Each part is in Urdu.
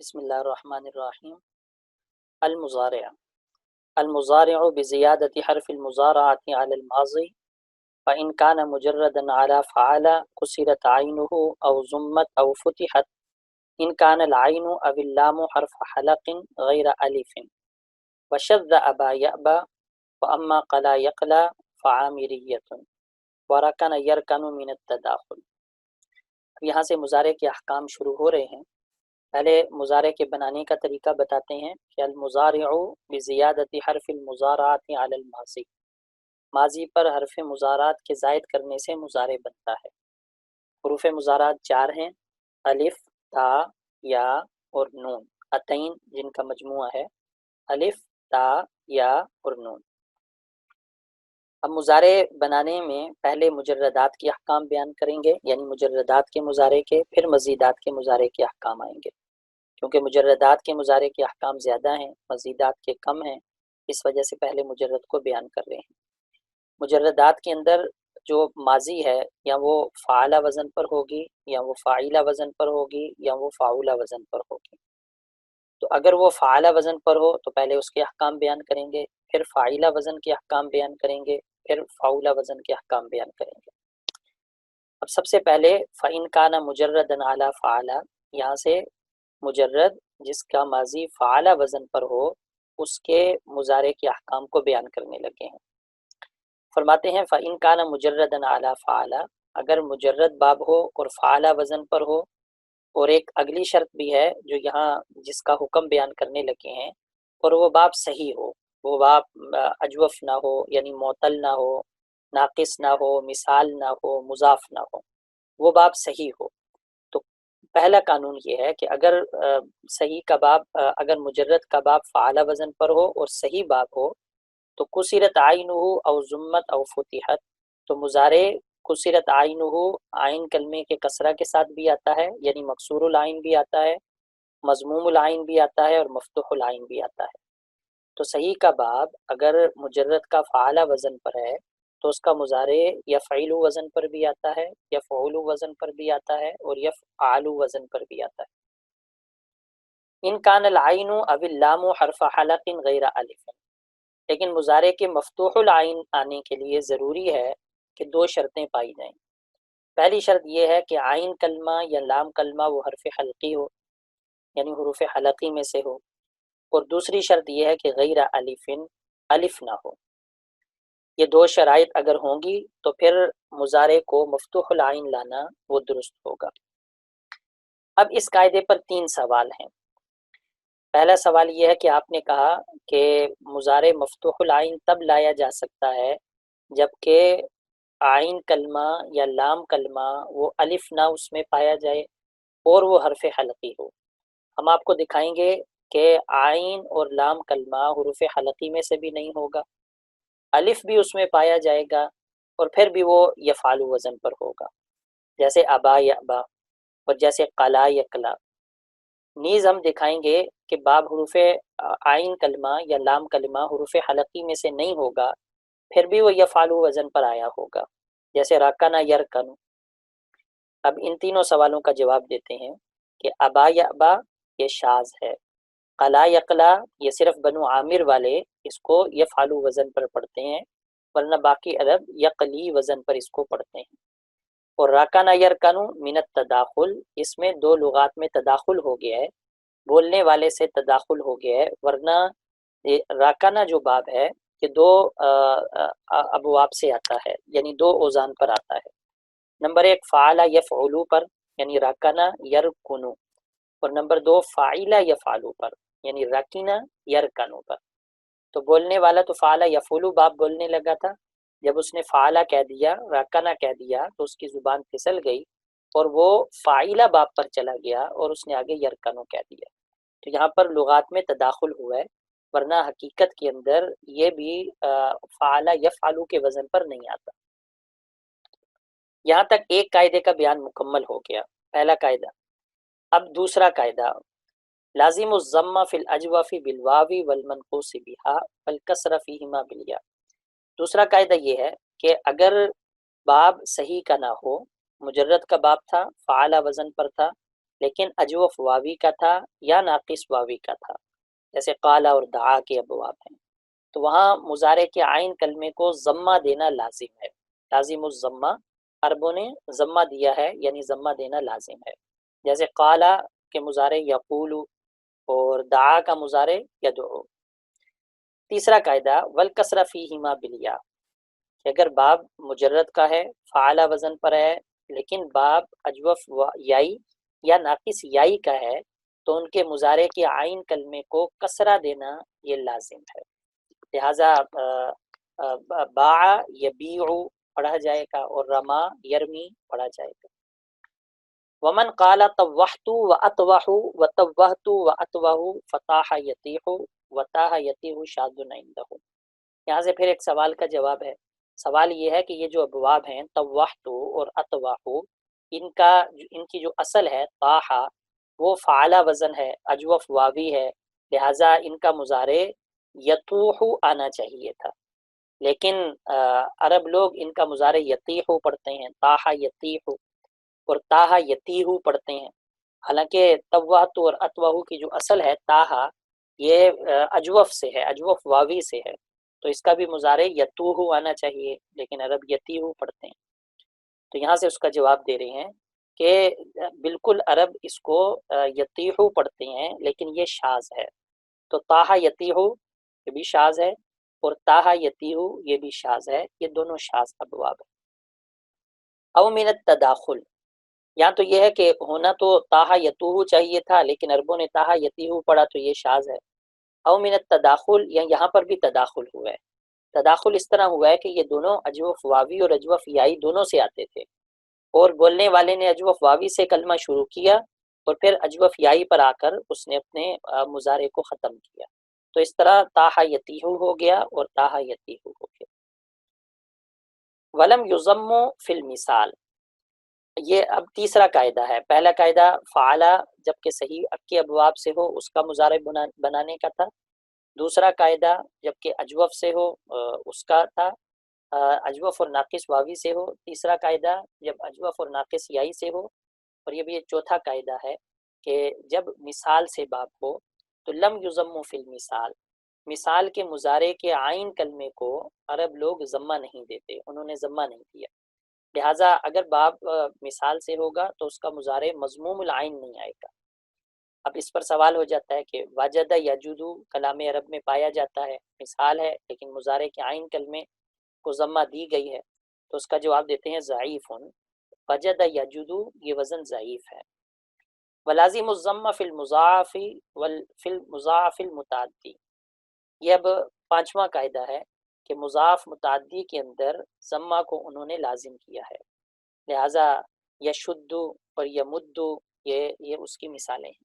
بسم اللہ الرحمن الرحیم۔ المضارع المضارع بزیادة حرف المضارعة على الماضي فإن كان مجردا على فعل كسرت عينه أو ضمت أو فتحت إن كان العين أو اللام حرف حلق غير ألف وشذ أبى يأبى وأما قلا يقلى فعامرية وركن يركن من التداخل۔ یہاں سے مضارع کے احکام شروع ہو رہے ہیں۔ پہلے مضارع کے بنانے کا طریقہ بتاتے ہیں کہ المضارع بزیادت حرف المضارعات علی الماضی، ماضی پر حرف مضارعات کے زائد کرنے سے مضارع بنتا ہے۔ حروف مضارعات 4 ہیں، الف، تا، یا اور نون، اتین جن کا مجموعہ ہے الف، تا، یا اور نون۔ اب مضارع بنانے میں پہلے مجردات کے احکام بیان کریں گے، یعنی مجردات کے مضارع کے، پھر مزیدات کے مضارع کے احکام آئیں گے، کیونکہ مجردات کے مضارع کے احکام زیادہ ہیں، مزیدات کے کم ہیں، اس وجہ سے پہلے مجرد کو بیان کر رہے ہیں۔ مجردات کے اندر جو ماضی ہے یا وہ فعلہ وزن پر ہوگی، یا وہ فاعلہ وزن پر ہوگی، یا وہ فاعولہ وزن پر ہوگی۔ تو اگر وہ فعلہ وزن پر ہو تو پہلے اس کے احکام بیان کریں گے، پھر فاعلہ وزن کے احکام بیان کریں گے، پھر فاعولہ وزن کے احکام بیان کریں گے۔ اب سب سے پہلے فَإِنْ كَانَ مُجَرَّدًا عَلَى فَعَلَ، یہاں سے مجرد جس کا ماضی فعلہ وزن پر ہو اس کے مضارع کے احکام کو بیان کرنے لگے ہیں۔ فرماتے ہیں فَإِنْ كَانَ مُجَرَّدًا عَلَى فَعَلَ، اگر مجرد باب ہو اور فعلہ وزن پر ہو، اور ایک اگلی شرط بھی ہے جو یہاں جس کا حکم بیان کرنے لگے ہیں، اور وہ باب صحیح ہو، وہ باب اجوف نہ ہو، یعنی معطل نہ ہو، ناقص نہ ہو، مثال نہ ہو، مضاف نہ ہو، وہ باب صحیح ہو۔ تو پہلا قانون یہ ہے کہ اگر صحیح کا باب، اگر مجرد کا باب فعلہ وزن پر ہو اور صحیح باب ہو تو کسرت عینہ او ضمت او فتحت، تو مضارع کسرت عینہ، عین کلمے کے کسرہ کے ساتھ بھی آتا ہے، یعنی مکسور العین بھی آتا ہے، مضموم العین بھی آتا ہے، اور مفتوح العین بھی آتا ہے۔ تو صحیح کا باب اگر مجرد کا فعلہ وزن پر ہے تو اس کا مضارع یا فعیل وزن پر بھی آتا ہے، یا فعول وزن پر بھی آتا ہے، اور یا فعال وزن پر بھی آتا ہے۔ ان کان العین او اللام حرف حلق غیر الف، لیکن مضارع کے مفتوح العین آنے کے لیے ضروری ہے کہ 2 شرطیں پائی جائیں۔ پہلی شرط یہ ہے کہ عین کلمہ یا لام کلمہ وہ حرف حلقی ہو، یعنی حروف حلقی میں سے ہو، اور دوسری شرط یہ ہے کہ غیر الف، الف نہ ہو۔ یہ 2 شرائط اگر ہوں گی تو پھر مضارع کو مفتوح العین لانا وہ درست ہوگا۔ اب اس قاعدے پر 3 سوال ہیں۔ پہلا سوال یہ ہے کہ آپ نے کہا کہ مضارع مفتوح العین تب لایا جا سکتا ہے جبکہ عین کلمہ یا لام کلمہ وہ الف نہ اس میں پایا جائے اور وہ حرف حلقی ہو۔ ہم آپ کو دکھائیں گے کہ عین اور لام کلمہ حروف حلقی میں سے بھی نہیں ہوگا، الف بھی اس میں پایا جائے گا، اور پھر بھی وہ یفعل وزن پر ہوگا، جیسے ابا یابا اور جیسے قلا یقلا۔ نیز ہم دکھائیں گے کہ باب حروف عین کلمہ یا لام کلمہ حروف حلقی میں سے نہیں ہوگا، پھر بھی وہ یفعل وزن پر آیا ہوگا، جیسے رکن یرکن۔ اب ان تینوں سوالوں کا جواب دیتے ہیں کہ ابا یابا یہ شاذ ہے، قلا یقلا یہ صرف بنو عامر والے اس کو یفعل وزن پر پڑھتے ہیں، ورنہ باقی عرب یقلی وزن پر اس کو پڑھتے ہیں۔ اور راکانہ یرکانو من التداخل، اس میں 2 لغات میں تداخل ہو گیا ہے، بولنے والے سے تداخل ہو گیا ہے، ورنہ راکانہ جو باب ہے یہ 2 ابواب سے آتا ہے، یعنی 2 اوزان پر آتا ہے۔ نمبر 1 فعل یفعلو پر، یعنی راکانہ یرکنو، اور نمبر 2 فاعل یفعلو پر، یعنی رکنہ یرکنو پر۔ تو بولنے والا تو فعل یفعلو باب بولنے لگا تھا، جب اس نے فعلہ کہہ دیا، رکنہ کہہ دیا تو اس کی زبان پھسل گئی اور وہ فاعلہ باب پر چلا گیا اور اس نے آگے یرکنو کہہ دیا۔ تو یہاں پر لغات میں تداخل ہوا ہے، ورنہ حقیقت کے اندر یہ بھی فعل یفعلو کے وزن پر نہیں آتا۔ یہاں تک ایک قاعدے کا بیان مکمل ہو گیا، پہلا قاعدہ۔ اب دوسرا قاعدہ، لازم الضم فی الاجوف بالواو والمنقوص بها والکسر فیہما بالیا۔ دوسرا قاعدہ یہ ہے کہ اگر باب صحیح کا نہ ہو، مجرد کا باب تھا، فعل وزن پر تھا، لیکن اجوف واوی کا تھا یا ناقص واوی کا تھا، جیسے قالا اور دعا کے ابواب ہیں، تو وہاں مضارع کے عین کلمے کو ضمہ دینا لازم ہے، لازم الضمہ، عربوں نے ضمہ دیا ہے یعنی ضمہ دینا لازم ہے، جیسے قالا کے مضارع یقول اور دعا کا مضارع یدعو۔ تیسرا قاعدہ والکسر فیہما بالیا، کہ اگر باب مجرد کا ہے، فعال وزن پر ہے، لیکن باب اجوف یائی یا ناقص یائی کا ہے، تو ان کے مضارع کے عین کلمے کو کسرہ دینا یہ لازم ہے، لہٰذا باع یبیع پڑھا جائے گا اور رما یرمی پڑھا جائے گا۔ ومن قال طوحت واطوح وطوحت واطوح فتاح یتیح وتاح یتیح شاذ عنده، یہاں سے پھر ایک سوال کا جواب ہے۔ سوال یہ ہے کہ یہ جو ابواب ہیں طوحت اور اطوح، ان کی جو اصل ہے طاحا، وہ فعلا وزن ہے، اجوف واوی ہے، لہٰذا ان کا مضارع یطوح آنا چاہیے تھا، لیکن عرب لوگ ان کا مضارع یتیح پڑھتے ہیں، طاحا یتیح اور تاہا یتیح پڑھتے ہیں، حالانکہ طوحت اور اطوح کی جو اصل ہے تاہا، یہ اجوف سے ہے، اجوف واوی سے ہے، تو اس کا بھی مضارع یتوح آنا چاہیے، لیکن عرب یتیح پڑھتے ہیں۔ تو یہاں سے اس کا جواب دے رہے ہیں کہ بالکل عرب اس کو یتیح پڑھتے ہیں، لیکن یہ شاذ ہے، تو تاہا یتیح یہ بھی شاذ ہے اور تاہا یتیح یہ بھی شاذ ہے، یہ دونوں شاذ ابواب ہیں۔ او من التداخل، یہاں تو یہ ہے کہ ہونا تو تاہا یتوح چاہیے تھا، لیکن عربوں نے تاہا یتیح پڑھا تو یہ شاذ ہے۔ او من التداخل، یہاں پر بھی تداخل ہوا ہے، تداخل اس طرح ہوا ہے کہ یہ دونوں اجوف واوی اور اجوف یائی دونوں سے آتے تھے، اور بولنے والے نے اجوف واوی سے کلمہ شروع کیا اور پھر اجوف یائی پر آ کر اس نے اپنے مضارع کو ختم کیا، تو اس طرح تاہا یتیح ہو گیا اور تاہا یتیح ہو گیا۔ ولم یضم فی المثال، یہ اب تیسرا قاعدہ ہے، پہلا قاعدہ فعلا جب کہ صحیح کے ابواب سے ہو اس کا مضارع بنانے کا تھا، دوسرا قاعدہ جب کہ اجوف سے ہو اس کا تھا، اجوف اور ناقص واوی سے ہو، تیسرا قاعدہ جب اجوف اور ناقص یائی سے ہو، اور یہ بھی چوتھا قاعدہ ہے کہ جب مثال سے باب ہو تو لم یضم فی المثال، مثال کے مضارع کے عین کلمے کو عرب لوگ ضمہ نہیں دیتے، انہوں نے ضمہ نہیں دیا، لہٰذا اگر باب مثال سے ہوگا تو اس کا مضارع مضموم العین نہیں آئے گا۔ اب اس پر سوال ہو جاتا ہے کہ وجد یجدو کلام عرب میں پایا جاتا ہے، مثال ہے لیکن مضارع کے عین کلمے کو ضمہ دی گئی ہے، تو اس کا جواب دیتے ہیں ضعیف، وجد یجدو یہ وزن ضعیف ہے۔ ولازم الضم فی المضاعف فی المضاعف المتعدی، یہ اب پانچواں قاعدہ ہے کہ مضاعف متعدی کے اندر ضمہ کو انہوں نے لازم کیا ہے، لہٰذا یشد اور یمد یہ اس کی مثالیں ہیں۔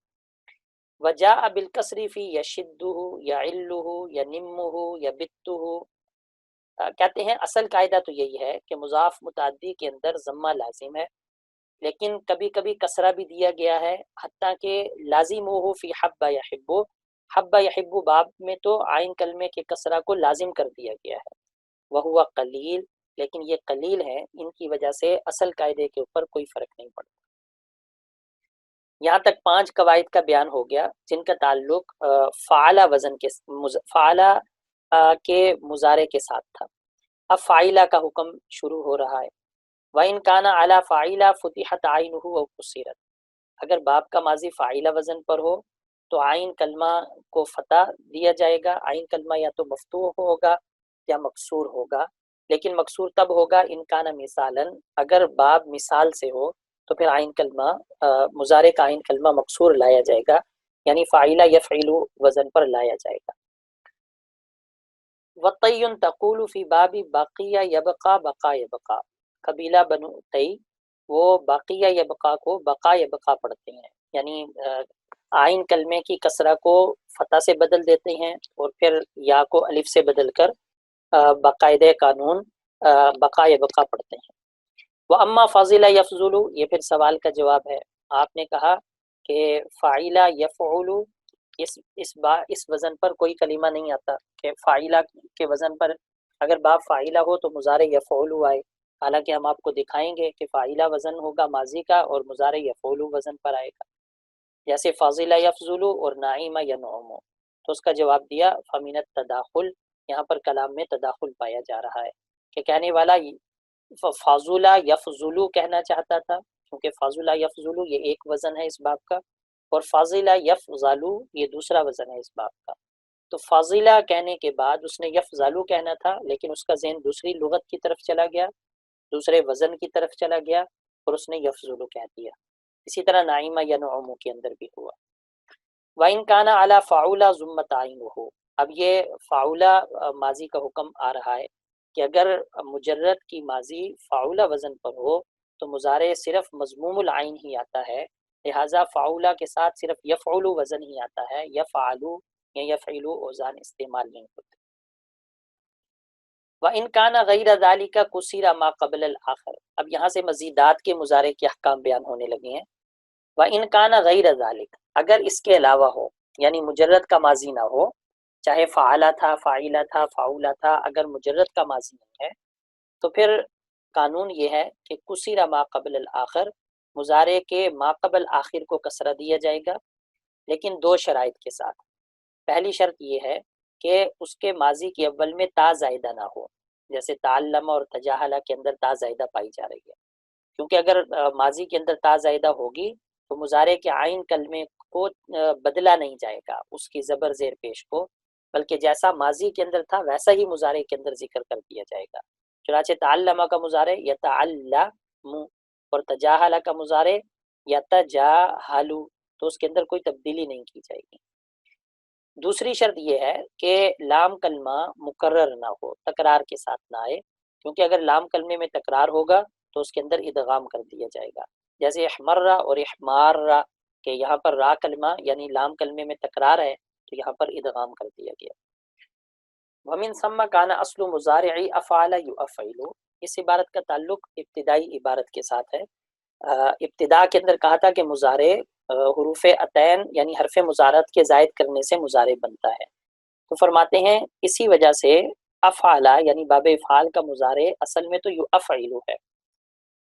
وجاء بالکسر فی یشدہ یعلہ ینمہ یبتہ، کہتے ہیں اصل قاعدہ تو یہی ہے کہ مضاف متعدی کے اندر ضمہ لازم ہے، لیکن کبھی کبھی کسرہ بھی دیا گیا ہے، حتیٰ کہ لازم ہو فی حب یحب، حب یحب باب میں تو عین کلمے کے کسرہ کو لازم کر دیا گیا ہے، وہو قلیل، لیکن یہ قلیل ہے، ان کی وجہ سے اصل قاعدے کے اوپر کوئی فرق نہیں پڑتا۔ یہاں تک 5 قواعد کا بیان ہو گیا جن کا تعلق فعلہ وزن کے فعلہ کے مضارع کے ساتھ تھا۔ اب فاعلہ کا حکم شروع ہو رہا ہے۔ وَإِنْ كَانَ عَلَى فَاعِلَ فُتِحَتْ عَيْنُهُ أَوْ كُسِرَتْ، اگر باب کا ماضی فاعلہ وزن پر ہو تو عین کلمہ کو فتح دیا جائے گا، عین کلمہ یا تو مفتوح ہوگا یا مکسور ہوگا، لیکن مکسور تب ہوگا ان کان مثالاً، اگر باب مثال سے ہو تو پھر عین کلمہ مضارع کا عین کلمہ مکسور لایا جائے گا، یعنی فاعلہ یفعل وزن پر لایا جائے گا۔ وَطَيٌّ تَقُولُ فِي بَابِ بَقِيَ يَبْقَى بَقَا يَبْقَى، قبیلہ بنو طی وہ باقیہ یبقا کو بقا یبقا پڑھتے ہیں، یعنی عین کلمے کی کسرہ کو فتح سے بدل دیتے ہیں اور پھر یا کو الف سے بدل کر باقاعدہ قانون بقا یبقا پڑھتے ہیں۔ وَأَمَّا فَضِلَ يَفْضُلُ، یہ پھر سوال کا جواب ہے، آپ نے کہا کہ فاعلہ یفعل اس وزن پر کوئی کلمہ نہیں آتا کہ فاعلہ کے وزن پر اگر باب فاعلہ ہو تو مضارع یفعل آئے، حالانکہ ہم آپ کو دکھائیں گے کہ فاعلہ وزن ہوگا ماضی کا اور مضارع یفعل وزن پر آئے گا۔ جیسے فاضلہ یفضلو اور نعیم ینعم، تو اس کا جواب دیا فمن التداخل، یہاں پر کلام میں تداخل پایا جا رہا ہے کہ کہنے والا فاضلہ یفضلو کہنا چاہتا تھا، کیونکہ فاضلہ یفضلو یہ ایک وزن ہے اس باب کا، اور فاضلہ یفضلو یہ دوسرا وزن ہے اس باب کا۔ تو فاضلہ کہنے کے بعد اس نے یفضلو کہنا تھا، لیکن اس کا ذہن دوسری لغت کی طرف چلا گیا، دوسرے وزن کی طرف چلا گیا، اور اس نے یفضلو کہہ دیا۔ اسی طرح نعیمہ ینعم کے اندر بھی ہوا۔ وَإِنْ كَانَ عَلَى فَعُولَ ضُمَّ تَعْيِينُهُ، اب یہ فعولہ ماضی کا حکم آ رہا ہے کہ اگر مجرد کی ماضی فعولہ وزن پر ہو تو مضارع صرف مضموم العین ہی آتا ہے، لہٰذا فعولہ کے ساتھ صرف یفعل وزن ہی آتا ہے، یفعلو یا یفعلو اوزان استعمال نہیں ہوتے۔ وَإِنْ كَانَ غَيْرَ ذَلِكَ كُسِرَ مَا قَبْلَ الْآخِرِ، اب یہاں سے مزیدات کے مضارع کے احکام بیان ہونے لگے ہیں۔ وَإِنْ كَانَ غَيْرَ ذَلِكَ، اگر اس کے علاوہ ہو، یعنی مجرد کا ماضی نہ ہو، چاہے فعلا تھا، فاعلہ تھا، فعولا تھا، اگر مجرد کا ماضی نہیں ہے تو پھر قانون یہ ہے کہ کسر ما قبل الآخر، مضارع کے ما قبل آخر کو کسرہ دیا جائے گا، لیکن دو شرائط کے ساتھ۔ پہلی شرط یہ ہے کہ اس کے ماضی کے اول میں تا زائدہ نہ ہو، جیسے تعلم اور تجاہلہ کے اندر تا زائدہ پائی جا رہی ہے، کیونکہ اگر ماضی کے اندر تا زائدہ ہوگی تو مضارع کے عین کلمے کو بدلا نہیں جائے گا، اس کی زبر زیر پیش کو، بلکہ جیسا ماضی کے اندر تھا ویسا ہی مضارع کے اندر ذکر کر دیا جائے گا۔ چنانچہ تعلمہ کا مضارع یتعلم اور تجاہلہ کا مضارع یتجاہل، تو اس کے اندر کوئی تبدیلی نہیں کی جائے گی۔ دوسری شرط یہ ہے کہ لام کلمہ مکرر نہ ہو، تکرار کے ساتھ نہ آئے، کیونکہ اگر لام کلمے میں تکرار ہوگا تو اس کے اندر ادغام کر دیا جائے گا، جیسے احمرہ اور احمارہ، کہ یہاں پر را کلمہ یعنی لام کلمے میں تکرار ہے تو یہاں پر ادغام کر دیا گیا۔ وَمِن ثم كَانَ اصل مضارع افعل يفعل، اس عبارت کا تعلق ابتدائی عبارت کے ساتھ ہے۔ ابتدا کے اندر کہا تھا کہ مضارع حروف عطین یعنی حرف مضارعت کے زائد کرنے سے مضارع بنتا ہے، تو فرماتے ہیں اسی وجہ سے افعل یعنی باب افعال کا مضارع اصل میں تو یفعل ہے،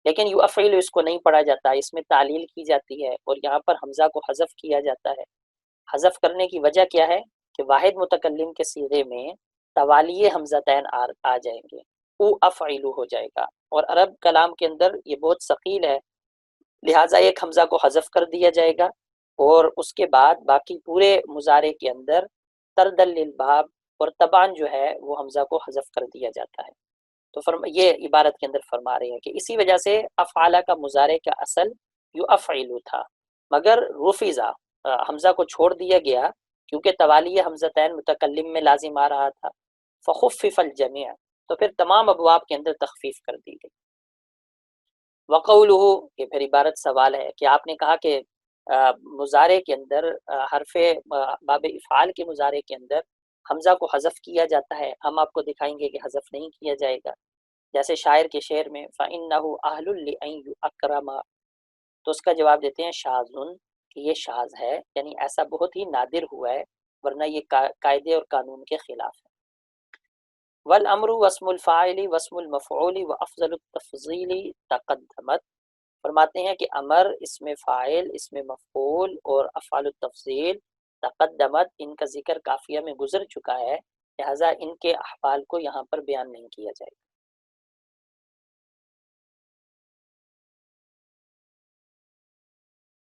لیکن یفعل اس کو نہیں پڑھا جاتا، اس میں تعلیل کی جاتی ہے اور یہاں پر حمزہ کو حذف کیا جاتا ہے۔ حذف کرنے کی وجہ کیا ہے کہ واحد متکلم کے صیغے میں توالی حمزتین آ جائیں گے، او افعلو ہو جائے گا، اور عرب کلام کے اندر یہ بہت ثقیل ہے، لہٰذا ایک حمزہ کو حذف کر دیا جائے گا اور اس کے بعد باقی پورے مضارع کے اندر تردل للباب اور تبان جو ہے وہ حمزہ کو حذف کر دیا جاتا ہے۔ تو یہ عبارت کے اندر فرما رہے ہیں کہ اسی وجہ سے افعال کا مضارع کا اصل یفعل تھا، مگر رفضہ حمزہ کو چھوڑ دیا گیا کیونکہ توالی حمزتین متکلم میں لازم آ رہا تھا، فخفف الجمیع، تو پھر تمام ابواب کے اندر تخفیف کر دی گئی۔ وقولہ، یہ پھر عبارت سوال ہے کہ آپ نے کہا کہ مضارع کے اندر حرف باب افعال کے مضارع کے اندر حمزہ کو حذف کیا جاتا ہے، ہم آپ کو دکھائیں گے کہ حذف نہیں کیا جائے گا، جیسے شاعر کے شعر میں فَإِنَّهُ أَهْلٌ لِأَن يُأَكْرَمَ، تو اس کا جواب دیتے ہیں شاذٌ، کہ یہ شاذ ہے، یعنی ایسا بہت ہی نادر ہوا ہے، ورنہ یہ قاعدے اور قانون کے خلاف ہے۔ والامر واسم الفاعل واسم المفعول وافضل التفضیل تقدمت، فرماتے ہیں کہ امر، اسم فاعل، اسم مفعول اور افعال التفضیل تقدمت، ان کا ذکر کافیہ میں گزر چکا ہے، لہٰذا ان کے احوال کو یہاں پر بیان نہیں کیا جائے گا۔